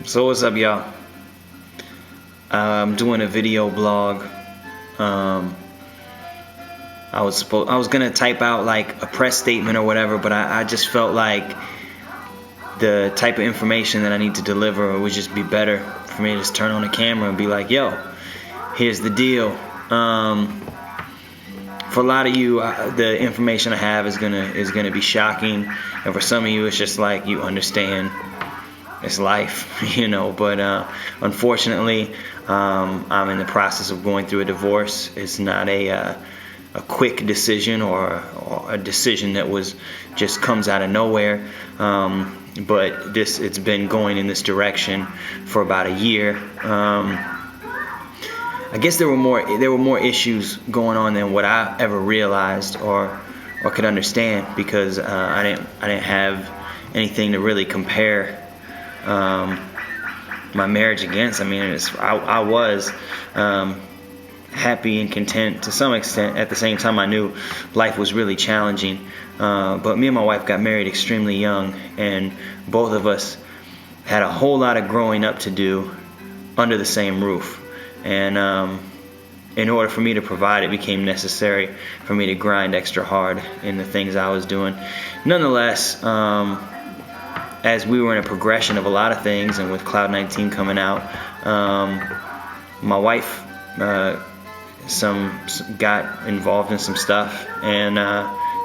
So what's up, y'all? I'm doing a video blog. I was gonna type out like a press statement or whatever, but I just felt like the type of information that I need to deliver would just be better for me to just turn on the camera and be like, yo, here's the deal. For a lot of you, the information I have is gonna be shocking, and for some of you, it's just like you understand. It's life, you know. But unfortunately, I'm in the process of going through a divorce. It's not a quick decision or a decision that was just comes out of nowhere. But it's been going in this direction for about a year. I guess there were more issues going on than what I ever realized or could understand, because I didn't have anything to really compare my marriage against. I mean, I was happy and content to some extent. At the same time, I knew life was really challenging. But me and my wife got married extremely young, and both of us had a whole lot of growing up to do under the same roof. And in order for me to provide, it became necessary for me to grind extra hard in the things I was doing. Nonetheless, as we were in a progression of a lot of things, and with Cloud 19 coming out, my wife got involved in some stuff, and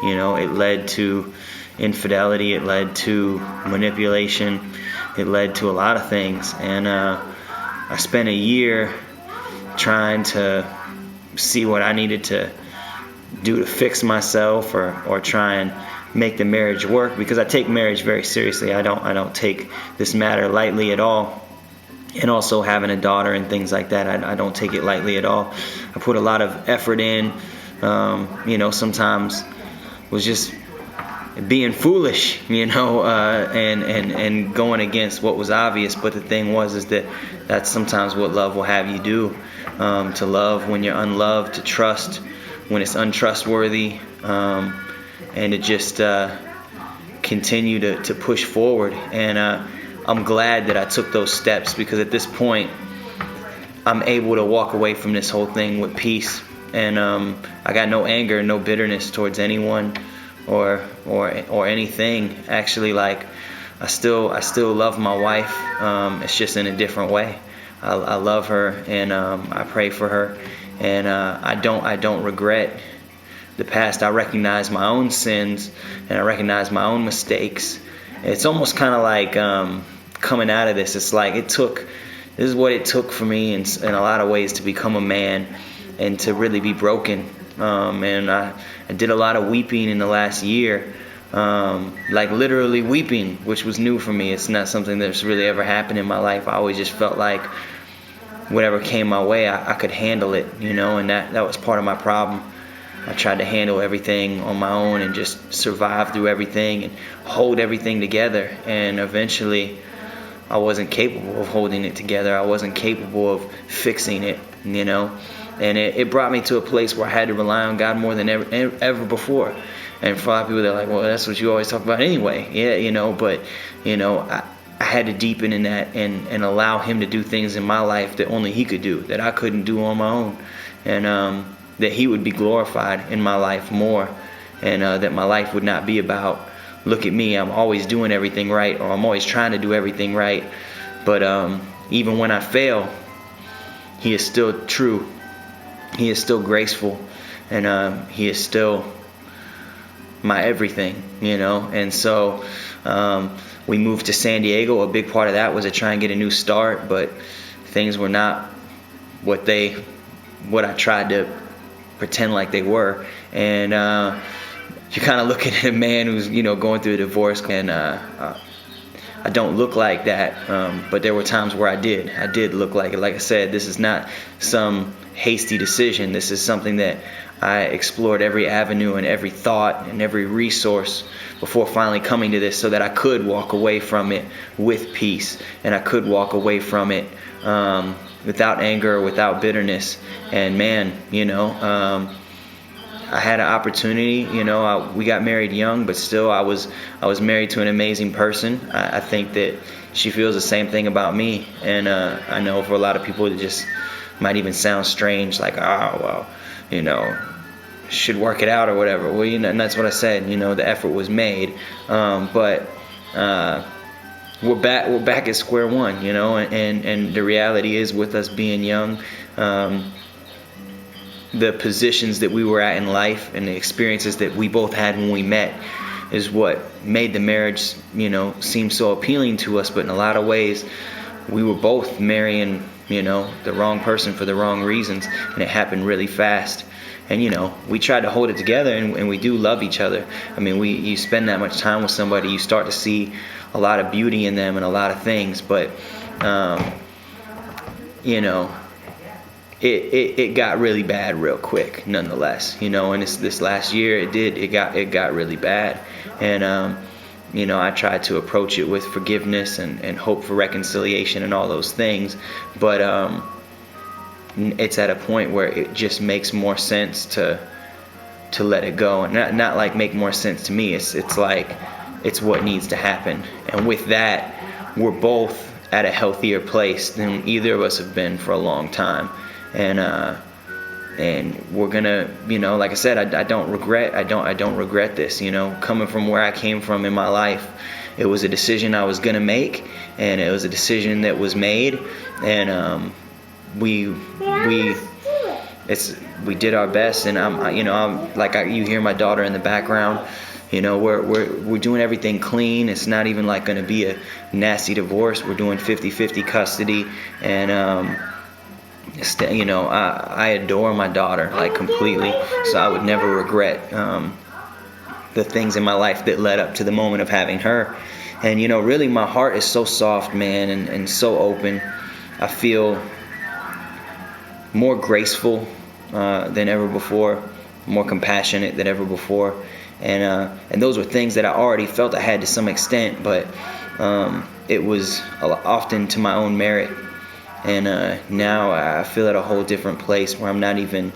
it led to infidelity, it led to manipulation, it led to a lot of things. And I spent a year trying to see what I needed to do to fix myself, or try and make the marriage work, because I take marriage very seriously. I don't take this matter lightly at all. And also having a daughter and things like that, I don't take it lightly at all. I put a lot of effort in. Sometimes was just being foolish, and going against what was obvious. But the thing is that that's sometimes what love will have you do. To love when you're unloved, to trust when it's untrustworthy, and to just continue to push forward. And I'm glad that I took those steps, because at this point I'm able to walk away from this whole thing with peace. And I got no anger, no bitterness towards anyone or anything. Actually, like I still love my wife. It's just in a different way. I love her, and I pray for her, and I don't regret the past. I recognize my own sins, and I recognize my own mistakes. It's almost kind of like coming out of this. It's like this is what it took for me in a lot of ways to become a man and to really be broken. And I did a lot of weeping in the last year, like literally weeping, which was new for me. It's not something that's really ever happened in my life. I always just felt like whatever came my way, I could handle it, and that was part of my problem. I tried to handle everything on my own and just survive through everything and hold everything together. And eventually, I wasn't capable of holding it together. I wasn't capable of fixing it, And it brought me to a place where I had to rely on God more than ever before. And for a lot of people, they're like, well, that's what you always talk about anyway. Yeah, but, I had to deepen in that and allow Him to do things in my life that only He could do, that I couldn't do on my own. And that He would be glorified in my life more, and that my life would not be about, look at me, I'm always doing everything right, or I'm always trying to do everything right. But even when I fail, He is still true. He is still graceful, and He is still my everything, And so we moved to San Diego. A big part of that was to try and get a new start, but things were not what I tried to pretend like they were. And you're kind of looking at a man who's going through a divorce, and I don't look like that, but there were times where I did look like it. Like I said, this is not some hasty decision. This is something that I explored every avenue and every thought and every resource before finally coming to this, so that I could walk away from it with peace, and I could walk away from it without anger, without bitterness. And man, I had an opportunity. We got married young, but still I was married to an amazing person. I think that she feels the same thing about me. And I know for a lot of people it just might even sound strange, like, oh, well, you know, should work it out or whatever. Well, you know, and that's what I said. You know, the effort was made, but we're back at square one. You know, and the reality is, with us being young, the positions that we were at in life and the experiences that we both had when we met is what made the marriage, you know, seem so appealing to us. But in a lot of ways, we were both marrying, you know, the wrong person for the wrong reasons, and it happened really fast. And, you know, we tried to hold it together, and we do love each other. I mean, you spend that much time with somebody, you start to see a lot of beauty in them and a lot of things. But, you know, it got really bad real quick, nonetheless. You know, and this last year, it got really bad. And, you know, I tried to approach it with forgiveness and hope for reconciliation and all those things. But it's at a point where it just makes more sense to let it go, and not like make more sense to me. It's like it's what needs to happen. And with that, we're both at a healthier place than either of us have been for a long time. And we're gonna, you know, like I said, I don't regret this. You know, coming from where I came from in my life, it was a decision I was gonna make, and it was a decision that was made. And we did our best. And I'm you hear my daughter in the background. You know, we're doing everything clean. It's not even like going to be a nasty divorce. We're doing 50-50 custody. And you know, I adore my daughter, like, completely. So I would never regret the things in my life that led up to the moment of having her. And, you know, really my heart is so soft, man, and so open. I feel more graceful than ever before, more compassionate than ever before. And those were things that I already felt I had to some extent, but it was often to my own merit. And now I feel at a whole different place where I'm not even.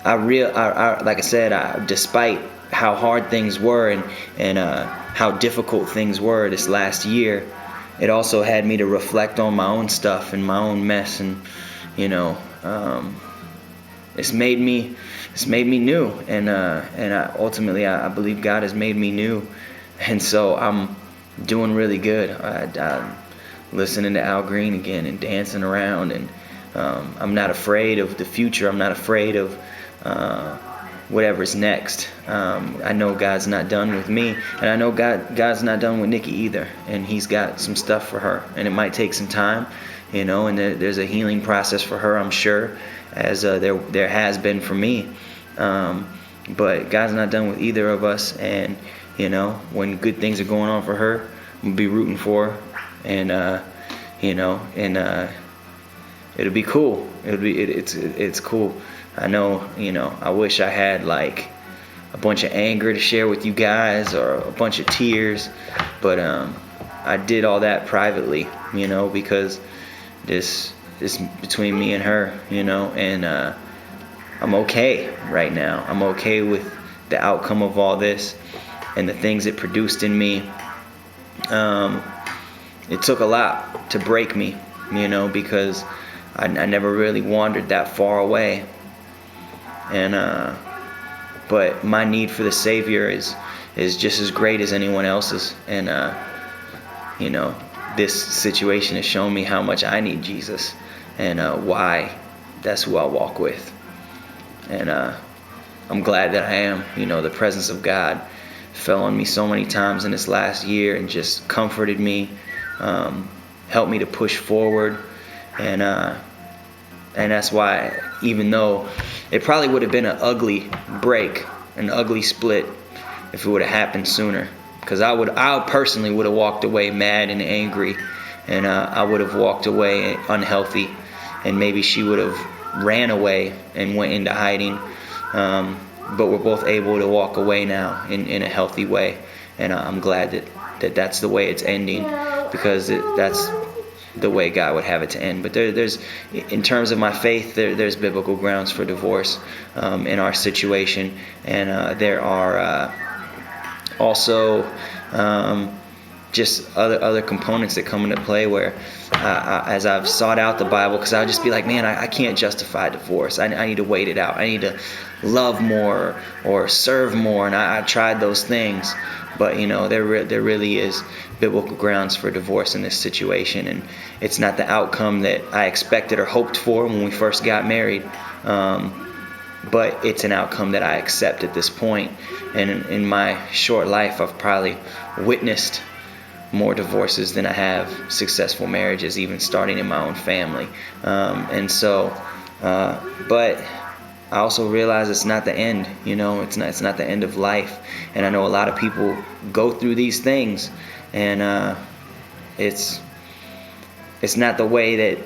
Like I said, despite how hard things were and how difficult things were this last year, it also had me to reflect on my own stuff and my own mess. And, you know, it's made me new. And ultimately I believe God has made me new. And so I'm doing really good. I'm listening to Al Green again and dancing around. And I'm not afraid of the future. I'm not afraid of whatever's next. I know God's not done with me, and I know God's not done with Nikki either. And He's got some stuff for her, and it might take some time, you know. And there's a healing process for her, I'm sure, as there has been for me. But God's not done with either of us, and, you know, when good things are going on for her, I'm gonna be rooting for her, and you know, and it'll be cool. It's cool. I know, you know, I wish I had like a bunch of anger to share with you guys or a bunch of tears, but I did all that privately, you know, because this is between me and her, you know. And I'm okay right now. I'm okay with the outcome of all this and the things it produced in me. It took a lot to break me, you know, because I never really wandered that far away. And but my need for the Savior is just as great as anyone else's. And you know, this situation has shown me how much I need Jesus, and why that's who I walk with. And I'm glad that I am. You know, the presence of God fell on me so many times in this last year and just comforted me, helped me to push forward. And that's why, even though it probably would have been an ugly break, an ugly split, if it would have happened sooner, because I personally would have walked away mad and angry, and I would have walked away unhealthy, and maybe she would have ran away and went into hiding. But we're both able to walk away now in a healthy way, and I'm glad that's the way it's ending, because that's the way God would have it to end. But there's, in terms of my faith, there's biblical grounds for divorce in our situation, and there are also just other components that come into play where as I've sought out the Bible, because I'll just be like, man, I can't justify divorce. I need to wait it out. I need to love more or serve more. And I tried those things. But, there really is biblical grounds for divorce in this situation. And it's not the outcome that I expected or hoped for when we first got married. But it's an outcome that I accept at this point. And in my short life, I've probably witnessed more divorces than I have successful marriages, even starting in my own family. But I also realize it's not the end. It's not the end of life. And I know a lot of people go through these things, and it's not the way that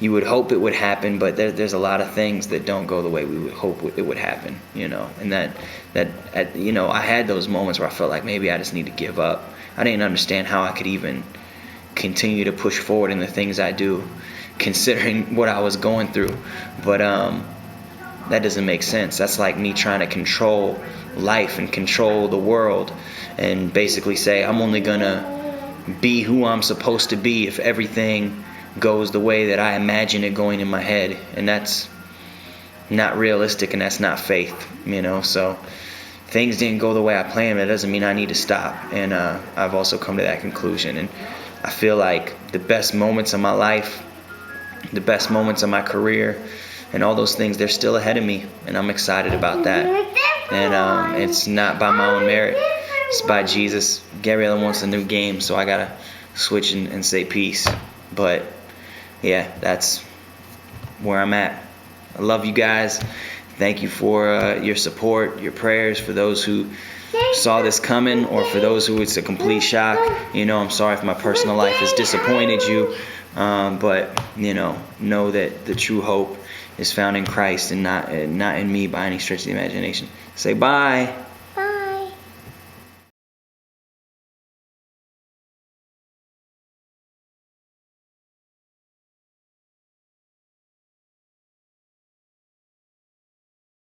you would hope it would happen, but there's a lot of things that don't go the way we would hope it would happen, and I had those moments where I felt like maybe I just need to give up. I didn't understand how I could even continue to push forward in the things I do, considering what I was going through. But that doesn't make sense. That's like me trying to control life and control the world and basically say I'm only gonna be who I'm supposed to be if everything goes the way that I imagine it going in my head. And that's not realistic, and that's not faith, so things didn't go the way I planned. That doesn't mean I need to stop. And I've also come to that conclusion, and I feel like the best moments of my life, the best moments of my career, and all those things, they're still ahead of me, and I'm excited about that. And it's not by my own merit, it's by Jesus. Gabriella wants a new game, so I gotta switch and say peace. But yeah, that's where I'm at. I love you guys. Thank you for your support, your prayers, for those who saw this coming, or for those who it's a complete shock. I'm sorry if my personal life has disappointed you, but know that the true hope is found in Christ, and not in me by any stretch of the imagination. Say bye.